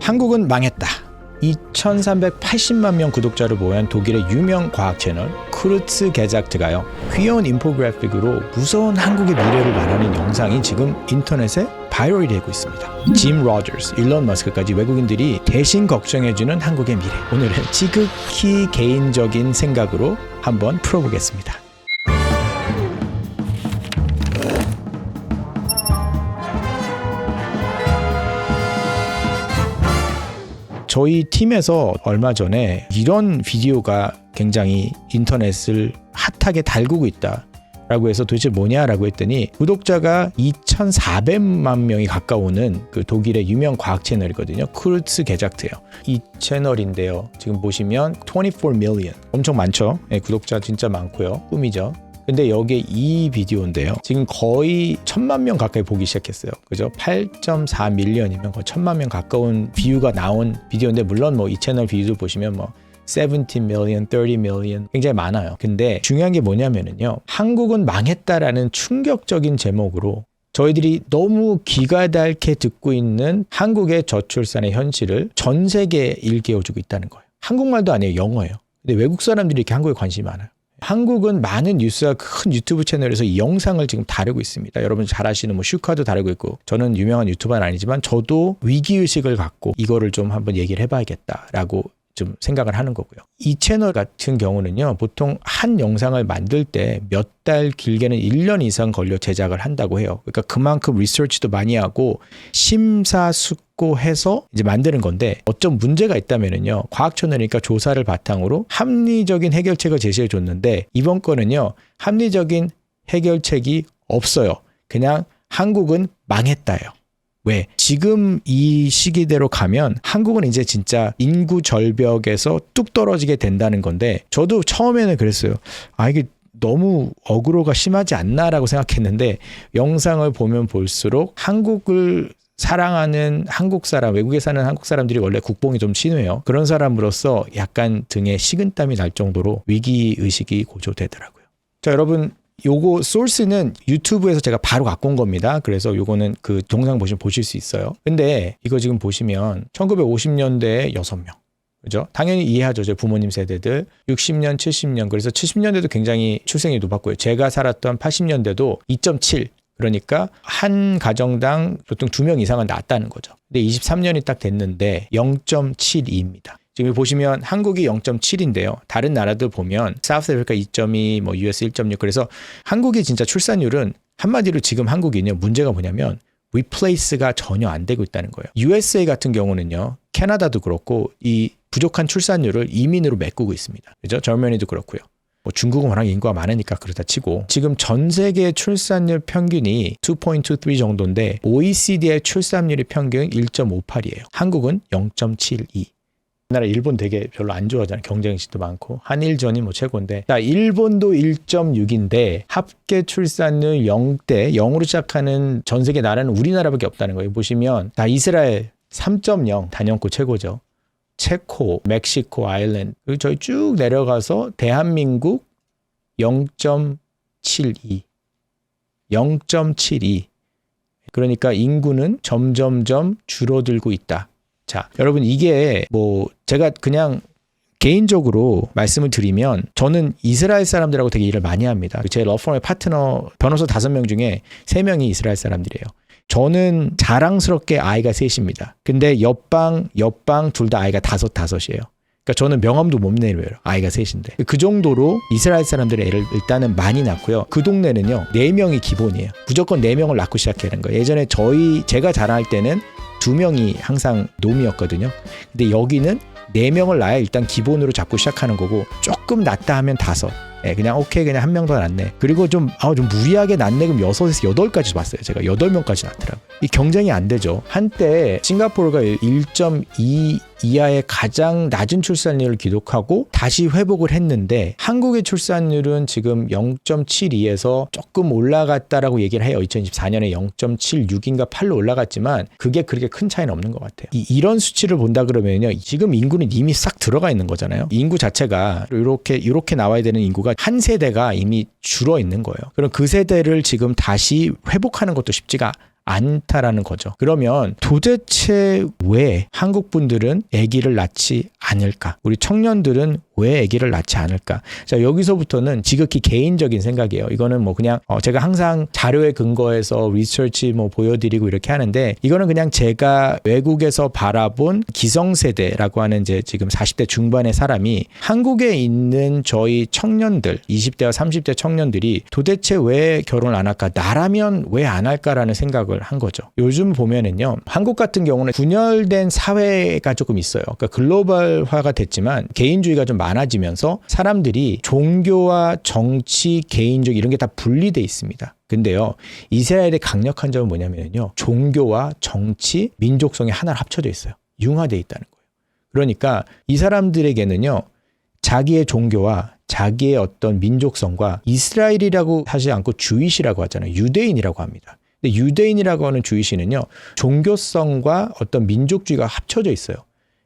한국은 망했다. 2380만 명 구독자를 보유한 독일의 유명 과학 채널 쿠르츠 게작트가요, 귀여운 인포그래픽으로 무서운 한국의 미래를 말하는 영상이 지금 인터넷에 바이럴이 되고 있습니다. 짐 로저스, 일론 머스크까지 외국인들이 대신 걱정해주는 한국의 미래, 오늘은 지극히 개인적인 생각으로 한번 풀어보겠습니다. 저희 팀에서 얼마 전에 이런 비디오가 굉장히 인터넷을 핫하게 달구고 있다 라고 해서 도대체 뭐냐라고 했더니, 구독자가 2400만 명이 가까우는 그 독일의 유명 과학 채널이거든요. 쿠르츠 게작트예요. 이 채널인데요, 지금 보시면 24 million, 엄청 많죠. 네, 구독자 진짜 많고요. 꿈이죠. 근데 여기에 이 비디오인데요, 지금 거의 1000만 명 가까이 보기 시작했어요. 그죠? 8.4 밀리언이면 거의 1000만 명 가까운 뷰가 나온 비디오인데, 물론 뭐 이 채널 뷰도 보시면 뭐 17 million, 30 million 굉장히 많아요. 근데 중요한 게 뭐냐면은요, 한국은 망했다라는 충격적인 제목으로 저희들이 너무 기가 닳게 듣고 있는 한국의 저출산의 현실을 전 세계에 일깨워주고 있다는 거예요. 한국말도 아니에요, 영어예요. 근데 외국 사람들이 이렇게 한국에 관심이 많아요. 한국은 많은 뉴스와 큰 유튜브 채널에서 이 영상을 지금 다루고 있습니다. 여러분 잘 아시는 뭐 슈카도 다루고 있고, 저는 유명한 유튜버는 아니지만 저도 위기의식을 갖고 이거를 좀 한번 얘기를 해봐야겠다라고 좀 생각을 하는 거고요. 이 채널 같은 경우는요, 보통 한 영상을 만들 때 몇 달, 길게는 1년 이상 걸려 제작을 한다고 해요. 그러니까 그만큼 리서치도 많이 하고 심사숙고해서 이제 만드는 건데, 어쩜 문제가 있다면은요, 과학 채널이니까 조사를 바탕으로 합리적인 해결책을 제시해 줬는데, 이번 거는요, 합리적인 해결책이 없어요. 그냥 한국은 망했다예요. 왜? 지금 이 시기대로 가면 한국은 이제 진짜 인구 절벽에서 뚝 떨어지게 된다는 건데, 저도 처음에는 그랬어요. 이게 너무 어그로가 심하지 않나라고 생각했는데, 영상을 보면 볼수록 한국을 사랑하는 한국 사람, 외국에 사는 한국 사람들이 원래 국뽕이 좀 심해요. 그런 사람으로서 약간 등에 식은땀이 날 정도로 위기의식이 고조되더라고요. 자, 여러분, 요거 소스는 유튜브에서 제가 바로 갖고 온 겁니다. 그래서 요거는 그 동영상 보시면 보실 수 있어요. 근데 이거 지금 보시면 1950년대에 6명. 그죠? 당연히 이해하죠. 제 부모님 세대들. 60년, 70년. 그래서 70년대도 굉장히 출생이 높았고요. 제가 살았던 80년대도 2.7. 그러니까 한 가정당 보통 2명 이상은 낳았다는 거죠. 근데 23년이 딱 됐는데 0.72입니다. 지금 보시면 한국이 0.7인데요. 다른 나라들 보면 사우스 아프리카 2.2, 뭐 US 1.6. 그래서 한국이 진짜 출산율은, 한마디로 지금 한국이요, 문제가 뭐냐면 리플레이스가 전혀 안 되고 있다는 거예요. USA 같은 경우는요, 캐나다도 그렇고 이 부족한 출산율을 이민으로 메꾸고 있습니다. 그죠? 저머니도 그렇고요. 뭐 중국은 워낙 인구가 많으니까 그렇다 치고, 지금 전 세계 출산율 평균이 2.23 정도인데 OECD의 출산율이 평균 1.58이에요. 한국은 0.72. 우리나라 일본 되게 별로 안 좋아하잖아요. 경쟁식도 많고 한일전이 뭐 최고인데, 자, 일본도 1.6인데 합계 출산율 0대 0으로 시작하는 전 세계 나라는 우리나라밖에 없다는 거예요. 보시면 자, 이스라엘 3.0 단연코 최고죠. 체코, 멕시코, 아일랜드, 그리고 저희 쭉 내려가서 대한민국 0.72. 0.72. 그러니까 인구는 점점점 줄어들고 있다. 자, 여러분, 이게 뭐 제가 그냥 개인적으로 말씀을 드리면, 저는 이스라엘 사람들하고 되게 일을 많이 합니다. 제 러펌의 파트너 변호사 5명 중에 3명이 이스라엘 사람들이에요. 저는 자랑스럽게 아이가 3입니다. 근데 옆방 둘 다 아이가 5이에요. 그러니까 저는 명함도 못 내려요. 아이가 3인데. 그 정도로 이스라엘 사람들의 애를 일단은 많이 낳고요. 그 동네는요, 4명이 기본이에요. 무조건 4명을 낳고 시작하는 거예요. 예전에 제가 자라날 때는 2명이 항상 놈이었거든요. 근데 여기는 4명을 낳아야 일단 기본으로 잡고 시작하는 거고, 조금 낳다 하면 5. 그냥 오케이, 그냥 1명 더 낳네. 그리고 좀 무리하게 낳네. 그럼 6에서 8까지 봤어요. 제가 8명까지 낳더라고요. 이 경쟁이 안 되죠. 한때 싱가포르가 1.2 이하의 가장 낮은 출산율을 기록하고 다시 회복을 했는데, 한국의 출산율은 지금 0.72에서 조금 올라갔다라고 얘기를 해요. 2024년에 0.76인가 8로 올라갔지만 그게 그렇게 큰 차이는 없는 것 같아요. 이런 수치를 본다 그러면요, 지금 인구는 이미 싹 들어가 있는 거잖아요. 인구 자체가 이렇게 나와야 되는 인구가 한 세대가 이미 줄어 있는 거예요. 그럼 그 세대를 지금 다시 회복하는 것도 쉽지가 않다라는 거죠. 그러면 도대체 왜 한국 분들은 아기를 낳지 않을까? 우리 청년들은 왜 아기를 낳지 않을까? 자, 여기서부터는 지극히 개인적인 생각이에요. 이거는 뭐 그냥 제가 항상 자료에 근거해서 리서치 뭐 보여드리고 이렇게 하는데, 이거는 그냥 제가 외국에서 바라본 기성세대라고 하는 이제 지금 40대 중반의 사람이 한국에 있는 저희 청년들, 20대와 30대 청년들이 도대체 왜 결혼을 안 할까? 나라면 왜 안 할까라는 생각을 한 거죠. 요즘 보면은요, 한국 같은 경우는 분열된 사회가 조금 있어요. 그러니까 글로벌화가 됐지만 개인주의가 좀 많아지면서 사람들이 종교와 정치, 개인주의 이런 게 다 분리돼 있습니다. 근데요, 이스라엘의 강력한 점은 뭐냐면요, 종교와 정치, 민족성이 하나로 합쳐져 있어요. 융화돼 있다는 거예요. 그러니까 이 사람들에게는요, 자기의 종교와 자기의 어떤 민족성과, 이스라엘이라고 하지 않고 주이시라고 하잖아요. 유대인이라고 합니다. 근데 유대인이라고 하는 주이시는요, 종교성과 어떤 민족주의가 합쳐져 있어요.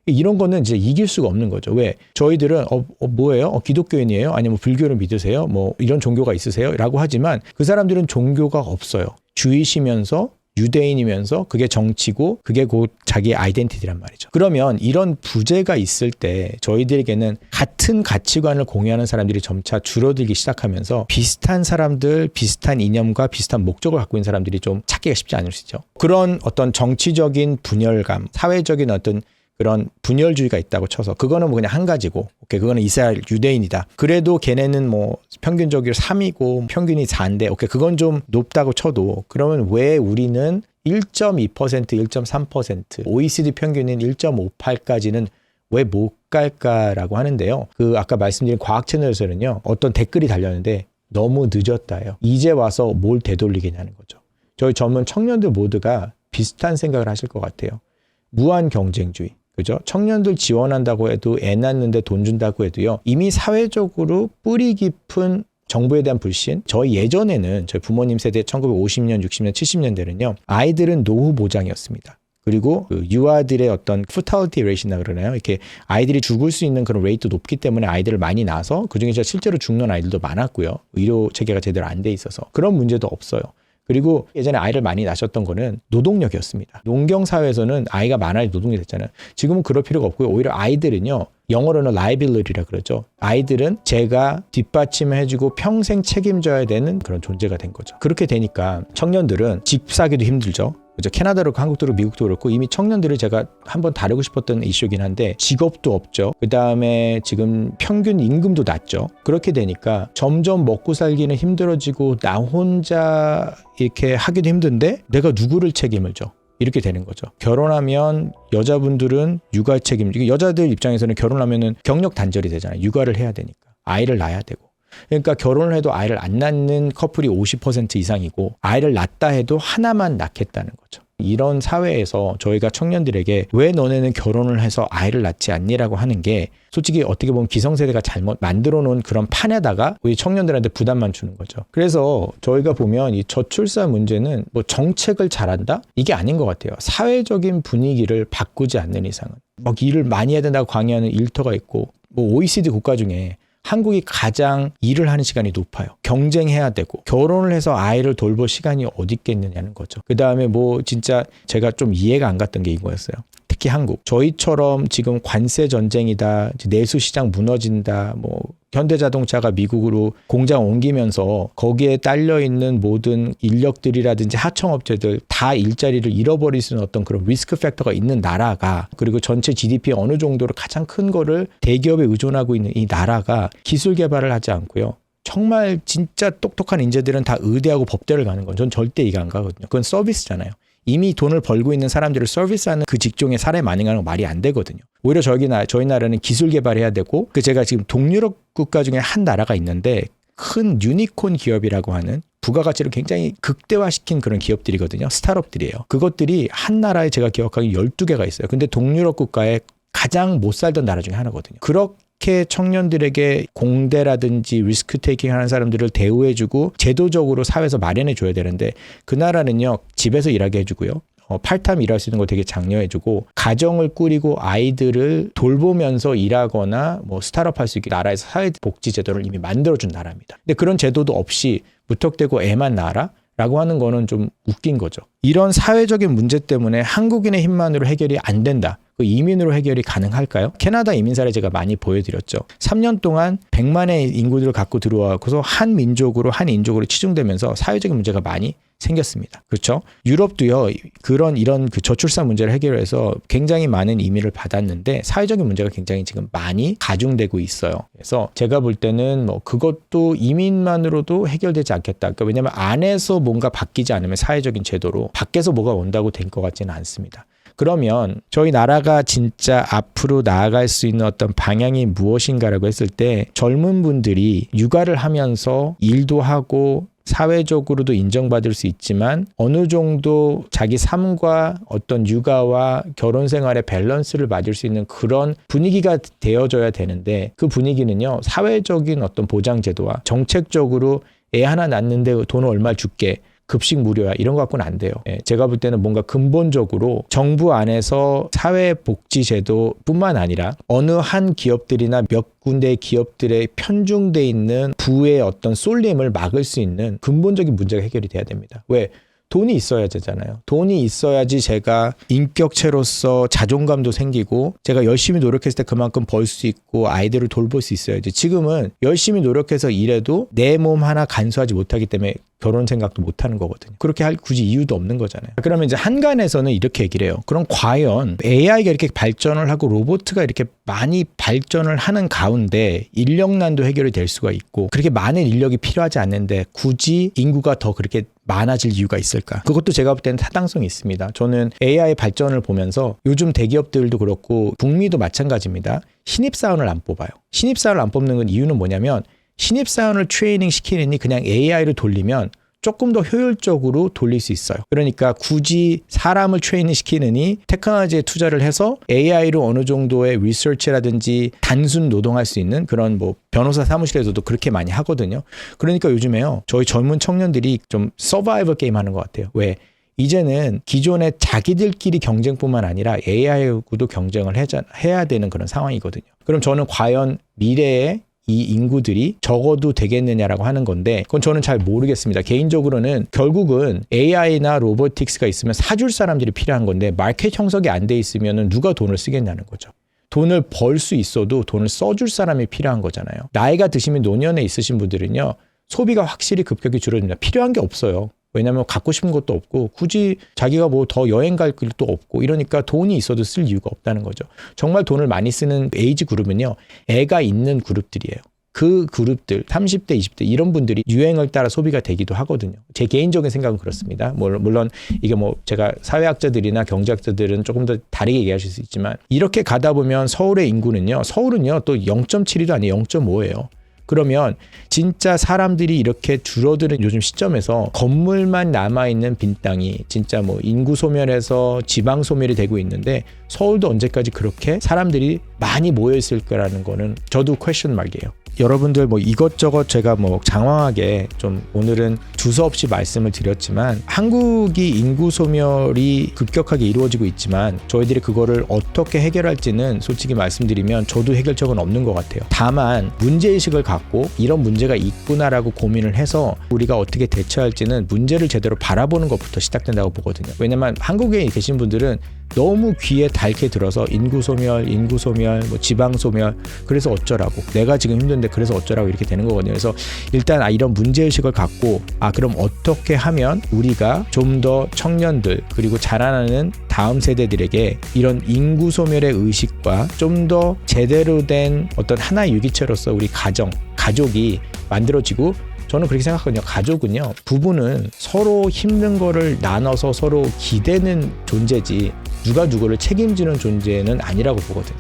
이런 거는 이제 이길 수가 없는 거죠. 왜? 저희들은 뭐예요? 기독교인이에요? 아니면 불교를 믿으세요? 뭐 이런 종교가 있으세요? 라고 하지만 그 사람들은 종교가 없어요. 주이시면서 유대인이면서 그게 정치고 그게 곧 자기의 아이덴티티란 말이죠. 그러면 이런 부재가 있을 때 저희들에게는 같은 가치관을 공유하는 사람들이 점차 줄어들기 시작하면서 비슷한 사람들, 비슷한 이념과 비슷한 목적을 갖고 있는 사람들이 좀 찾기가 쉽지 않을 수 있죠. 그런 어떤 정치적인 분열감, 사회적인 어떤 그런 분열주의가 있다고 쳐서 그거는 뭐 그냥 한 가지고, 오케이, 그거는 이스라엘 유대인이다. 그래도 걔네는 뭐 평균적으로 3이고 평균이 4인데, 오케이, 그건 좀 높다고 쳐도, 그러면 왜 우리는 1.2%, 1.3%, OECD 평균인 1.58까지는 왜 못 갈까라고 하는데요. 그 아까 말씀드린 과학 채널에서는요, 어떤 댓글이 달렸는데 너무 늦었다요. 이제 와서 뭘 되돌리겠냐는 거죠. 저희 젊은 청년들 모두가 비슷한 생각을 하실 것 같아요. 무한 경쟁주의. 그죠? 청년들 지원한다고 해도, 애 낳는데 돈 준다고 해도요, 이미 사회적으로 뿌리 깊은 정부에 대한 불신. 저희 예전에는 저희 부모님 세대 1950년, 60년, 70년대는요, 아이들은 노후 보장이었습니다. 그리고 그 유아들의 어떤 fertility rate이나 그러나요? 이렇게 아이들이 죽을 수 있는 그런 레이트 높기 때문에 아이들을 많이 낳아서 그중에 실제로 죽는 아이들도 많았고요. 의료 체계가 제대로 안 돼 있어서 그런 문제도 없어요. 그리고 예전에 아이를 많이 낳으셨던 거는 노동력이었습니다. 농경 사회에서는 아이가 많아야 노동력이 됐잖아요. 지금은 그럴 필요가 없고요. 오히려 아이들은요, 영어로는 liability라 그러죠. 아이들은 제가 뒷받침해주고 평생 책임져야 되는 그런 존재가 된 거죠. 그렇게 되니까 청년들은 집 사기도 힘들죠. 그죠? 캐나다로 그렇고 한국도 그렇고 미국도 그렇고 이미 청년들을 제가 한번 다루고 싶었던 이슈이긴 한데 직업도 없죠. 그 다음에 지금 평균 임금도 낮죠. 그렇게 되니까 점점 먹고 살기는 힘들어지고 나 혼자 이렇게 하기도 힘든데 내가 누구를 책임을 져? 이렇게 되는 거죠. 결혼하면 여자분들은 육아 책임, 여자들 입장에서는 결혼하면은 경력 단절이 되잖아요. 육아를 해야 되니까. 아이를 낳아야 되고. 그러니까 결혼을 해도 아이를 안 낳는 커플이 50% 이상이고, 아이를 낳다 해도 하나만 낳겠다는 거죠. 이런 사회에서 저희가 청년들에게 왜 너네는 결혼을 해서 아이를 낳지 않니라고 하는 게 솔직히 어떻게 보면 기성세대가 잘못 만들어 놓은 그런 판에다가 우리 청년들한테 부담만 주는 거죠. 그래서 저희가 보면 이 저출산 문제는 뭐 정책을 잘한다? 이게 아닌 것 같아요. 사회적인 분위기를 바꾸지 않는 이상은. 막 일을 많이 해야 된다고 강요하는 일터가 있고, 뭐 OECD 국가 중에 한국이 가장 일을 하는 시간이 높아요. 경쟁해야 되고 결혼을 해서 아이를 돌볼 시간이 어디 있겠느냐는 거죠. 그 다음에 뭐 진짜 제가 좀 이해가 안 갔던 게 이거였어요. 특히 한국. 저희처럼 지금 관세 전쟁이다, 내수 시장 무너진다, 뭐 현대자동차가 미국으로 공장 옮기면서 거기에 딸려 있는 모든 인력들이라든지 하청업체들 다 일자리를 잃어버릴 수 있는 어떤 그런 리스크 팩터가 있는 나라가, 그리고 전체 GDP의 어느 정도로 가장 큰 거를 대기업에 의존하고 있는 이 나라가 기술 개발을 하지 않고요. 정말 진짜 똑똑한 인재들은 다 의대하고 법대를 가는 건 전 절대 이해 안 가거든요. 그건 서비스잖아요. 이미 돈을 벌고 있는 사람들을 서비스하는 그 직종에 사례 만능하는 건 말이 안 되거든요. 오히려 저희 나라는 기술 개발해야 되고, 제가 지금 동유럽 국가 중에 한 나라가 있는데 큰 유니콘 기업이라고 하는 부가가치를 굉장히 극대화시킨 그런 기업들이거든요. 스타트업들이에요. 그것들이 한 나라에 제가 기억하기 12개가 있어요. 근데 동유럽 국가에 가장 못 살던 나라 중에 하나거든요. 그렇게 청년들에게 공대라든지 리스크 테이킹 하는 사람들을 대우해주고 제도적으로 사회에서 마련해줘야 되는데, 그 나라는요, 집에서 일하게 해주고요, 팔타임 일할 수 있는 거 되게 장려해주고, 가정을 꾸리고 아이들을 돌보면서 일하거나 뭐 스타트업 할 수 있게 나라에서 사회복지 제도를 이미 만들어준 나라입니다. 근데 그런 제도도 없이 무턱대고 애만 낳아라 라고 하는 거는 좀 웃긴 거죠. 이런 사회적인 문제 때문에 한국인의 힘만으로 해결이 안 된다. 그 이민으로 해결이 가능할까요? 캐나다 이민 사례 제가 많이 보여드렸죠. 3년 동안 100만의 인구들을 갖고 들어와서 한 민족으로 한 인종으로 치중되면서 사회적인 문제가 많이 생겼습니다. 그렇죠? 유럽도요. 이런 저출산 문제를 해결해서 굉장히 많은 이민을 받았는데 사회적인 문제가 굉장히 지금 많이 가중되고 있어요. 그래서 제가 볼 때는 그것도 이민만으로도 해결되지 않겠다. 그러니까 왜냐하면 안에서 뭔가 바뀌지 않으면 사회적인 제도로 밖에서 뭐가 온다고 될 것 같지는 않습니다. 그러면 저희 나라가 진짜 앞으로 나아갈 수 있는 어떤 방향이 무엇인가라고 했을 때 젊은 분들이 육아를 하면서 일도 하고 사회적으로도 인정받을 수 있지만 어느 정도 자기 삶과 어떤 육아와 결혼 생활의 밸런스를 맞을 수 있는 그런 분위기가 되어져야 되는데 그 분위기는요. 사회적인 어떤 보장제도와 정책적으로 애 하나 낳는데 돈을 얼마 줄게. 급식 무료야 이런 거 갖고는 안 돼요. 제가 볼 때는 뭔가 근본적으로 정부 안에서 사회복지제도뿐만 아니라 어느 한 기업들이나 몇 군데의 기업들의 편중돼 있는 부의 어떤 쏠림을 막을 수 있는 근본적인 문제가 해결이 돼야 됩니다. 왜? 돈이 있어야 되잖아요. 돈이 있어야지 제가 인격체로서 자존감도 생기고 제가 열심히 노력했을 때 그만큼 벌 수 있고 아이들을 돌볼 수 있어야지. 지금은 열심히 노력해서 일해도 내 몸 하나 간수하지 못하기 때문에 결혼 생각도 못하는 거거든요. 그렇게 할 굳이 이유도 없는 거잖아요. 그러면 이제 한간에서는 이렇게 얘기를 해요. 그럼 과연 AI가 이렇게 발전을 하고 로봇가 이렇게 많이 발전을 하는 가운데 인력난도 해결이 될 수가 있고 그렇게 많은 인력이 필요하지 않는데 굳이 인구가 더 그렇게 많아질 이유가 있을까? 그것도 제가 볼 때는 타당성이 있습니다. 저는 AI 발전을 보면서 요즘 대기업들도 그렇고 북미도 마찬가지입니다. 신입사원을 안 뽑아요. 신입사원을 안 뽑는 건 이유는 뭐냐면 신입사원을 트레이닝 시키느니 그냥 AI로 돌리면 조금 더 효율적으로 돌릴 수 있어요. 그러니까 굳이 사람을 트레이닝 시키느니 테크놀로지에 투자를 해서 AI로 어느 정도의 리서치라든지 단순 노동할 수 있는 그런 변호사 사무실에서도 그렇게 많이 하거든요. 그러니까 요즘에요. 저희 젊은 청년들이 좀 서바이벌 게임 하는 것 같아요. 왜? 이제는 기존에 자기들끼리 경쟁뿐만 아니라 AI하고도 경쟁을 해야 되는 그런 상황이거든요. 그럼 저는 과연 미래에 이 인구들이 적어도 되겠느냐라고 하는 건데 그건 저는 잘 모르겠습니다. 개인적으로는 결국은 AI나 로보틱스가 있으면 사줄 사람들이 필요한 건데 마켓 형성이 안 돼 있으면 누가 돈을 쓰겠냐는 거죠. 돈을 벌 수 있어도 돈을 써줄 사람이 필요한 거잖아요. 나이가 드시면 노년에 있으신 분들은요. 소비가 확실히 급격히 줄어듭니다. 필요한 게 없어요. 왜냐하면 갖고 싶은 것도 없고 굳이 자기가 더 여행 갈 길도 없고 이러니까 돈이 있어도 쓸 이유가 없다는 거죠. 정말 돈을 많이 쓰는 에이지 그룹은요. 애가 있는 그룹들이에요. 그 그룹들 30대 20대 이런 분들이 유행을 따라 소비가 되기도 하거든요. 제 개인적인 생각은 그렇습니다. 물론 이게 제가 사회학자들이나 경제학자들은 조금 더 다르게 얘기하실 수 있지만 이렇게 가다 보면 서울의 인구는요. 서울은요 또 0.7도 아니에요. 0.5예요. 그러면 진짜 사람들이 이렇게 줄어드는 요즘 시점에서 건물만 남아있는 빈 땅이 진짜 인구 소멸해서 지방 소멸이 되고 있는데 서울도 언제까지 그렇게 사람들이 많이 모여있을 거라는 거는 저도 퀘스천 마크예요. 여러분들 이것저것 제가 장황하게 좀 오늘은 두서없이 말씀을 드렸지만 한국이 인구 소멸이 급격하게 이루어지고 있지만 저희들이 그거를 어떻게 해결할지는 솔직히 말씀드리면 저도 해결책은 없는 것 같아요. 다만 문제의식을 갖고 이런 문제가 있구나라고 고민을 해서 우리가 어떻게 대처할지는 문제를 제대로 바라보는 것부터 시작된다고 보거든요. 왜냐면 한국에 계신 분들은 너무 귀에 닳게 들어서 인구 소멸, 지방 소멸, 그래서 어쩌라고, 내가 지금 힘든데 그래서 어쩌라고 이렇게 되는 거거든요. 그래서 일단 이런 문제의식을 갖고 그럼 어떻게 하면 우리가 좀 더 청년들 그리고 자라나는 다음 세대들에게 이런 인구 소멸의 의식과 좀 더 제대로 된 어떤 하나의 유기체로서 우리 가족이 만들어지고 저는 그렇게 생각하거든요. 가족은요, 부부는 서로 힘든 거를 나눠서 서로 기대는 존재지 누가 누구를 책임지는 존재는 아니라고 보거든요.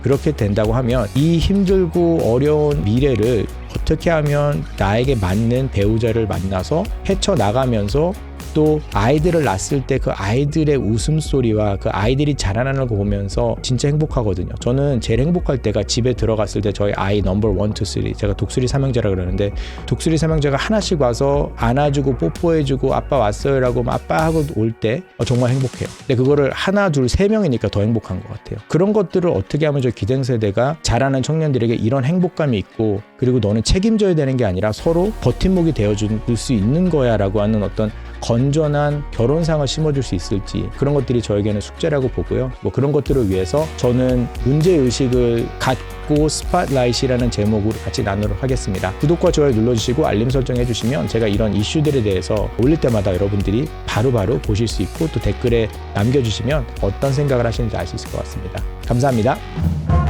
그렇게 된다고 하면 이 힘들고 어려운 미래를 어떻게 하면 나에게 맞는 배우자를 만나서 헤쳐나가면서 또 아이들을 낳았을 때 그 아이들의 웃음소리와 그 아이들이 자라나는 거 보면서 진짜 행복하거든요. 저는 제일 행복할 때가 집에 들어갔을 때 저희 아이 넘버 1, 2, 3 제가 독수리 삼형제라 그러는데 독수리 삼형제가 하나씩 와서 안아주고 뽀뽀해주고 아빠 왔어요라고 아빠 하고 올 때 정말 행복해요. 근데 그거를 하나 둘 세 명이니까 더 행복한 것 같아요. 그런 것들을 어떻게 하면 저 기생세대가 자라는 청년들에게 이런 행복감이 있고 그리고 너는 책임져야 되는 게 아니라 서로 버팀목이 되어줄 수 있는 거야 라고 하는 어떤 건전한 결혼상을 심어줄 수 있을지 그런 것들이 저에게는 숙제라고 보고요. 뭐 그런 것들을 위해서 저는 문제의식을 갖고 스팟라이트라는 제목으로 같이 나누도록 하겠습니다. 구독과 좋아요 눌러주시고 알림 설정 해주시면 제가 이런 이슈들에 대해서 올릴 때마다 여러분들이 바로바로 보실 수 있고 또 댓글에 남겨주시면 어떤 생각을 하시는지 알 수 있을 것 같습니다. 감사합니다.